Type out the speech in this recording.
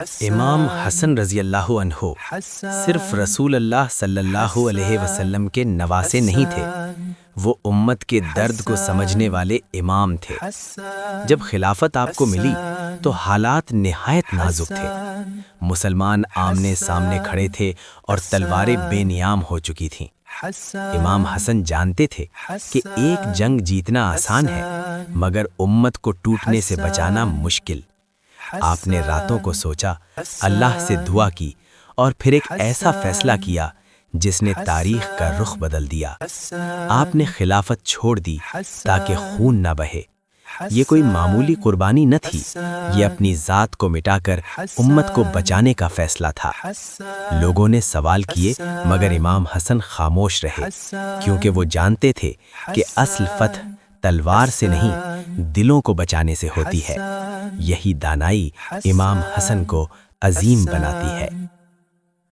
امام حسن رضی اللہ عنہ صرف رسول اللہ صلی اللہ علیہ وسلم کے نواسے نہیں تھے، وہ امت کے درد کو سمجھنے والے امام تھے۔ جب خلافت آپ کو ملی تو حالات نہایت نازک تھے۔ مسلمان آمنے سامنے کھڑے تھے اور تلواریں بے نیام ہو چکی تھیں۔ امام حسن جانتے تھے کہ ایک جنگ جیتنا آسان ہے، مگر امت کو ٹوٹنے سے بچانا مشکل۔ آپ نے راتوں کو سوچا، اللہ سے دعا کی اور پھر ایک ایسا فیصلہ کیا جس نے تاریخ کا رخ بدل دیا۔ آپ نے خلافت چھوڑ دی تاکہ خون نہ بہے۔ یہ کوئی معمولی قربانی نہ تھی، یہ اپنی ذات کو مٹا کر امت کو بچانے کا فیصلہ تھا۔ لوگوں نے سوال کیے مگر امام حسن خاموش رہے، کیونکہ وہ جانتے تھے کہ اصل فتح تلوار سے نہیں، دلوں کو بچانے سے ہوتی ہے۔ یہی دانائی امام حسن کو عظیم بناتی ہے۔